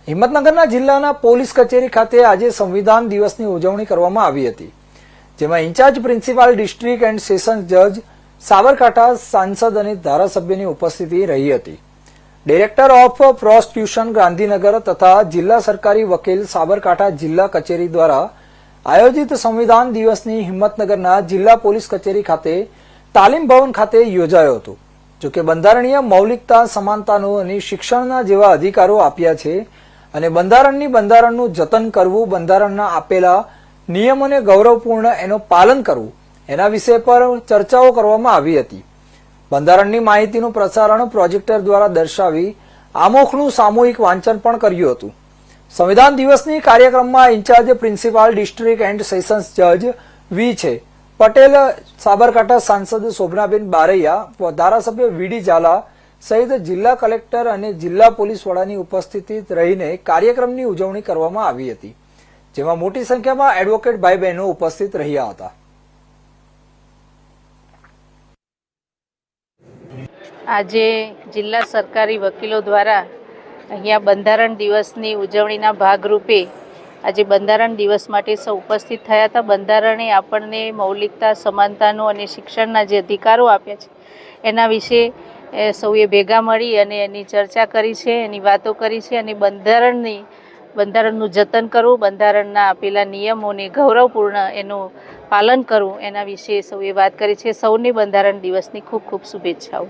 હિંમતનગરના જિલ્લાના પોલીસ કચેરી ખાતે આજે સંવિધાન દિવસની ઉજવણી કરવામાં આવી હતી, જેમાં incharge principal district and sessions જજ સાબરકાંઠા સાંસદ અને ધારાસભ્યની ઉપસ્થિતિ રહી હતી। ડાયરેક્ટર ઓફ પ્રોસિક્યુશન ગાંધીનગર તથા જિલ્લા સરકારી વકીલ સાબરકાંઠા જિલ્લા કચેરી દ્વારા આયોજિત સંવિધાન દિવસની હિંમતનગરના જિલ્લા પોલીસ કચેરી ખાતે તાલીમ ભવન ખાતે યોજાયો હતો। જોકે બંધારણીય મૌલિકતા, સમાનતાનો અને શિક્ષણના જેવા અધિકારો આપ્યા છે અને બંધારણનું જતન કરવું, બંધારણના આપેલા નિયમોને ગૌરવપૂર્ણ એનું પાલન કરવું, એના વિષય પર ચર્ચાઓ કરવામાં આવી હતી। બંધારણની માહિતીનું પ્રસારણ પ્રોજેક્ટર દ્વારા દર્શાવી આમોખનું સામૂહિક વાંચન પણ કર્યું હતું। સંવિધાન દિવસની કાર્યક્રમમાં incharge principal district and sessions જજ વી છે પટેલ, સાબરકાંઠા સાંસદ શોભનાબેન બારૈયા, ધારાસભ્ય વીડી ઝાલા સહિત જિલ્લા કલેક્ટર અને જિલ્લા પોલીસ વડાની ઉપસ્થિતિ રહીને કાર્યક્રમની ઉજવણી કરવામાં આવી હતી, જેમાં મોટી સંખ્યામાં એડવોકેટ ભાઈ બહેનો ઉપસ્થિત રહ્યા હતા। આજે જિલ્લા સરકારી વકીલો દ્વારા અહીંયા બંધારણ દિવસની ઉજવણીના ભાગરૂપે આજે બંધારણ દિવસ માટે સૌ ઉપસ્થિત થયા હતા। બંધારણે આપણને મૌલિકતા, સમાનતાનો અને શિક્ષણના જે અધિકારો આપ્યા છે એના વિશે સૌએ ભેગા મળી અને એની ચર્ચા કરી છે, એની વાતો કરી છે અને બંધારણનું જતન કરવું, બંધારણના આપેલા નિયમોને ગૌરવપૂર્ણ એનું પાલન કરવું, એના વિશે સૌએ વાત કરી છે। સૌને બંધારણ દિવસની ખૂબ ખૂબ શુભેચ્છાઓ।